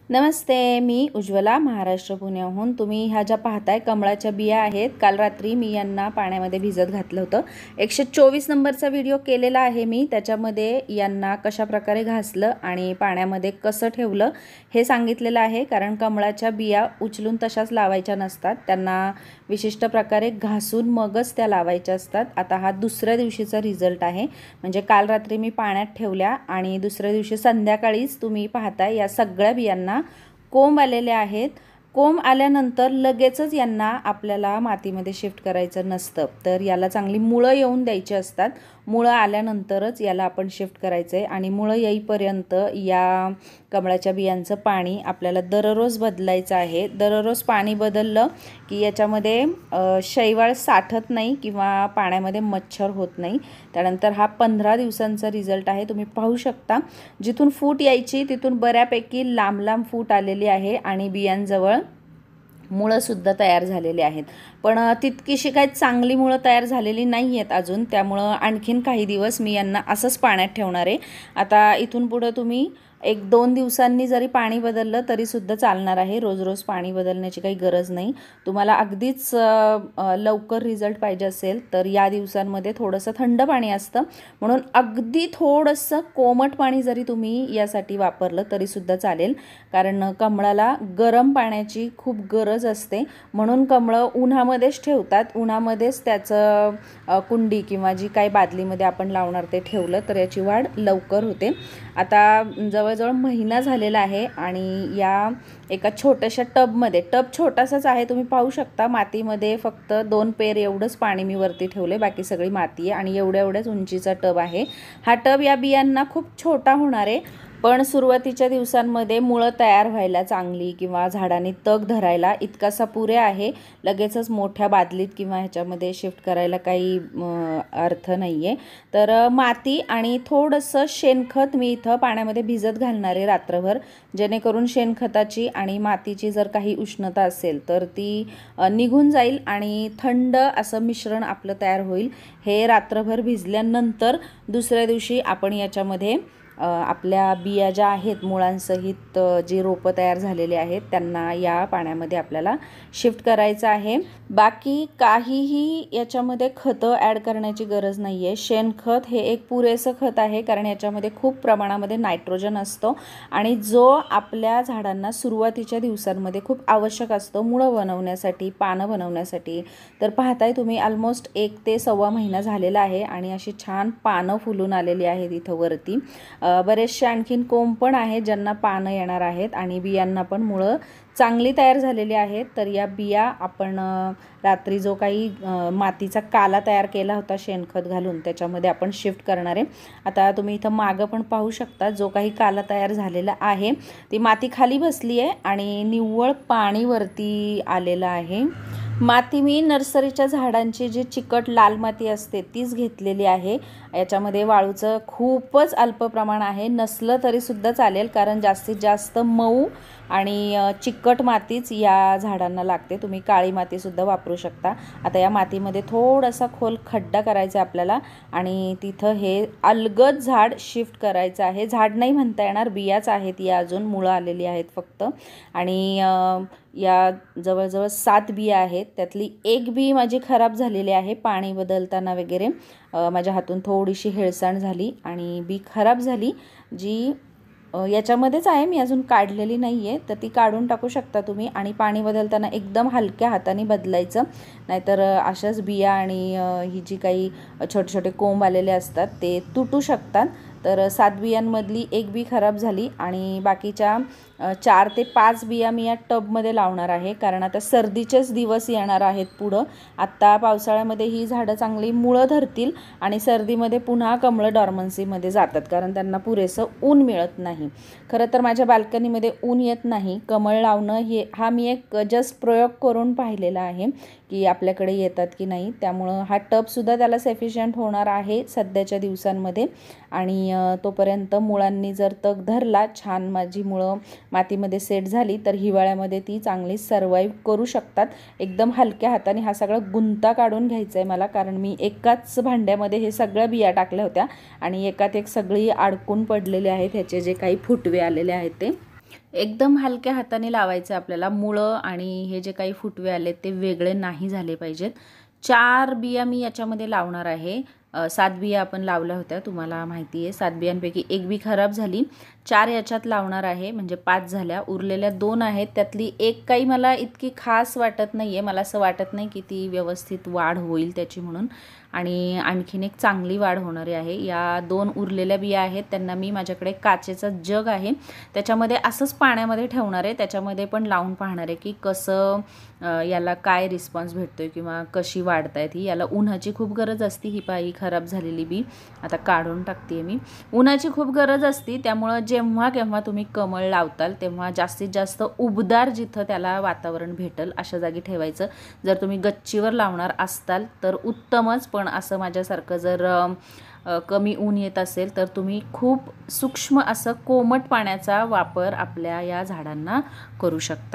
नमस्ते, मी उज्ज्वला महाराष्ट्र पुण्याहून। तुम्ही ह्या ज्या पाहताय कमळाच्या बिया आहेत। काल रात्री मी यांना पाण्यामध्ये भिजत घातलं होतं। 124 नंबरचा व्हिडिओ केलेला आहे मी, त्याच्यामध्ये यांना कशा प्रकारे घासलं आणि पाण्यामध्ये कसं ठेवलं हे सांगितलेलं आहे। कारण कमळाच्या बिया उचलून तशाच लावायच्या नसतात, त्यांना विशिष्ट प्रकारे घासून मगच त्या लावायच्या असतात। आता हा दुसऱ्या दिवशीचा रिझल्ट आहे, म्हणजे काल रात्री मी पाण्यात ठेवल्या आणि दुसऱ्या दिवशी संध्याकाळीच तुम्ही पाहताय या सगळ्या बियांना कोंब आलेले आहेत। कोंब आल्यानंतर लगेचच यांना आपल्याला मातीमध्ये शिफ्ट करायचं नसतं, तर याला चांगली मुळं येऊन द्यायची असतात। मुळं आल्यानंतरच याला आपण शिफ्ट करायचं आहे आणि मुळं येईपर्यंत या कमळाच्या बियांचं पाणी आपल्याला दररोज बदलायचं आहे। दररोज पाणी बदललं की याच्यामध्ये शैवाळ साठत नाही किंवा पाण्यामध्ये मच्छर होत नाही। त्यानंतर हा 15 दिवसांचा रिझल्ट आहे। तुम्ही पाहू शकता जिथून फूट यायची तिथून बऱ्यापैकी लांब लांब फूट आलेली आहे आणि बियांजवळ मुळं सुद्धा तयार झालेली आहेत। पण तितकीशी काही चांगली मुळं तयार झालेली नाही आहेत अजून, त्यामुळं आणखीन काही दिवस मी यांना असंच पाण्यात ठेवणार आहे। आता इथून पुढे तुम्ही 1-2 दिवसांनी जरी पाणी बदललं तरी सुद्धा चालणार आहे। रोज रोज पाणी बदलण्याची काही गरज नाही। तुम्हाला अगदीच लवकर रिझल्ट पाहिजे असेल तर या दिवसांमध्ये थोडंसं थंड पाणी असतं, म्हणून अगदी थोडंसं कोमट पाणी जरी तुम्ही यासाठी वापरलं तरी सुद्धा चालेल। कारण कमळाला गरम पाण्याची खूप गरज असते, म्हणून कमळं उन्हामध्येच ठेवतात। उन्हामध्येच त्याचं कुंडी किंवा जी काही बादलीमध्ये आपण लावणार ते ठेवलं तर याची वाढ लवकर होते। आता जवळजवळ महिना झालेला आहे आणि या एका छोट्याशा टबमध्ये, टब छोटासाच आहे तुम्ही पाहू शकता, मातीमध्ये फक्त 2 पेर एवढंच पाणी मी वरती ठेवले, बाकी सगळी माती आहे आणि एवढ्याच उंचीचा टब आहे हा। टब या बियांना खूप छोटा होणार आहे, पण सुरुवातीच्या दिवसांमध्ये मुळं तयार व्हायला चांगली किंवा झाडांनी तग धरायला इतकासा पुरे आहे। लगेचच मोठ्या बादलीत किंवा ह्याच्यामध्ये शिफ्ट करायला काही अर्थ नाही आहे। तर माती आणि थोडंसं शेणखत मी इथं पाण्यामध्ये भिजत घालणार आहे रात्रभर, जेणेकरून शेणखताची आणि मातीची जर काही उष्णता असेल तर ती निघून जाईल आणि थंड असं मिश्रण आपलं तयार होईल। हे रात्रभर भिजल्यानंतर दुसऱ्या दिवशी आपण याच्यामध्ये आपल्या बिया ज्या आहेत मुळांसहित जी रोपं तयार झालेली आहेत त्यांना या पाण्यामध्ये आपल्याला शिफ्ट करायचं आहे। बाकी काहीही याच्यामध्ये खतं ॲड करण्याची गरज नाही आहे। शेणखत हे एक पुरेसं खत आहे, कारण याच्यामध्ये खूप प्रमाणामध्ये नायट्रोजन असतो आणि जो आपल्या झाडांना सुरुवातीच्या दिवसांमध्ये खूप आवश्यक असतो मुळं बनवण्यासाठी, पानं बनवण्यासाठी। तर पाहताय तुम्ही ऑलमोस्ट 1 ते सव्वा महिना झालेला आहे आणि अशी छान पानं फुलून आलेली आहेत इथं वरती। बरेचसे आणखीन कोंब पण आहेत ज्यांना पानं येणार आहेत आणि बियांना पण मुळं चांगली तयार झालेली आहेत। तर या बिया आपण रात्री जो काही मातीचा काला तयार केला होता शेणखत घालून त्याच्यामध्ये आपण शिफ्ट करणार आहे। आता तुम्ही इथं मागं पण पाहू शकता जो काही काला तयार झालेला आहे ती माती खाली बसली आहे आणि निव्वळ पाणी वरती आलेलं आहे। माती मी नर्सरीच्या झाडांची जी चिकट लाल माती असते तीच घेतलेली आहे। याच्यामध्ये वाळूचं खूपच अल्प प्रमाण आहे, नसलं तरी सुद्धा चालेल, कारण जास्तीत जास्त मऊ आणि चिकट मातीच या झाडांना लागते। तुम्ही काळी माती सुद्धा वापरू शकता। आता या मातीमध्ये थोडासा खोल खड्डा करायचा आपल्याला आणि तिथं हे अलगद झाड शिफ्ट करायचं आहे। झाड नाही म्हणता येणार, बियाच आहेत या, अजून मुळं आलेली आहेत फक्त। आणि या जवळजवळ 7 बिया आहेत, त्यातली 1 बी माझी खराब झालेली आहे पाणी बदलताना वगैरे माझ्या हातून थोडीशी हेळसांड झाली आणि बी खराब झाली, जी याच्यामध्येच आहे, मी अजून काढलेली नाही आहे, तर ती काढून टाकू शकता तुम्ही। आणि पाणी बदलताना एकदम हलक्या हाताने बदलायचं, नाहीतर अशाच बिया आणि ही जी काही छोटे छोटे कोंब आलेले असतात ते तुटू शकतात। तर 7 बियांमधली 1 बी खराब झाली आणि बाकीच्या 4 ते 5 बिया मी या टबमध्ये लावणार आहे, कारण आता सर्दीचेच दिवस येणार आहेत पुढं। आत्ता पावसाळ्यामध्ये ही झाडं चांगली मुळं धरतील आणि सर्दीमध्ये पुन्हा कमळं डॉर्मन्सीमध्ये जातात, कारण त्यांना पुरेसं ऊन मिळत नाही। खरं तर माझ्या बाल्कनीमध्ये ऊन येत नाही, कमळ लावणं हा मी एक जस्ट प्रयोग करून पाहिलेला आहे की आपल्याकडे येतात की नाही, त्यामुळं हा टबसुद्धा त्याला सफिशियंट होणार आहे सध्याच्या दिवसांमध्ये। आणि तोपर्यंत मुळांनी जर तग धरला, छान माझी मुळं मातीमध्ये सेट झाली तर हिवाळ्यामध्ये ती चांगली सर्वाईव्ह करू शकतात। एकदम हलक्या हाताने हा सगळा गुंता काढून घ्यायचा आहे मला, कारण मी एकाच भांड्यामध्ये हे सगळ्या बिया टाकल्या होत्या आणि एकात एक सगळी अडकून पडलेले आहेत, ह्याचे जे काही फुटवे आलेले आहेत ते। एकदम हलक्या हाताने लावायचं आपल्याला. मुळं आणि हे जे काही फुटवे आलेत ते वेगळे नाही झाले पाहिजेत. 4 बिया मी याच्यामध्ये लावणार आहे. 7 बिया आपण लावल्या होत्या, तुम्हाला माहिती आहे. 7 बियांपैकी 1 बी खराब झाली. 4 याच्यात लावणार आहे, म्हणजे 5 झाल्या. उरलेल्या 2 आहेत, त्यातली एक काही मला इतकी खास वाटत नाही आहे. मला असं वाटत नाही की ती व्यवस्थित वाढ होईल त्याची म्हणून, आणि आणखीन एक चांगली वाढ होणारी आहे. या 2 उरलेल्या बिया आहेत, त्यांना मी माझ्याकडे काचेचा जग आहे त्याच्यामध्ये असंच पाण्यामध्ये ठेवणार आहे. त्याच्यामध्ये पण लावून पाहणार आहे की कसं याला काय रिस्पॉन्स भेटतोय किंवा कशी वाढतायत ही. याला उन्हाची खूप गरज असते. ही पाई खराब झालेली बी आता काढून टाकते मी. उन्हाची खूप गरज असते, त्यामुळं जेव्हा केव्हा तुम्ही कमळ लावताल तेव्हा जास्तीत जास्त उबदार जिथं त्याला वातावरण भेटल अशा जागी ठेवायचं. जर तुम्ही गच्चीवर लावणार असताल तर उत्तमच, पण असं माझ्यासारखं जर कमी ऊन येत असेल तर तुम्ही खूप सूक्ष्म असं कोमट पाण्याचा वापर आपल्या या झाडांना करू शकता.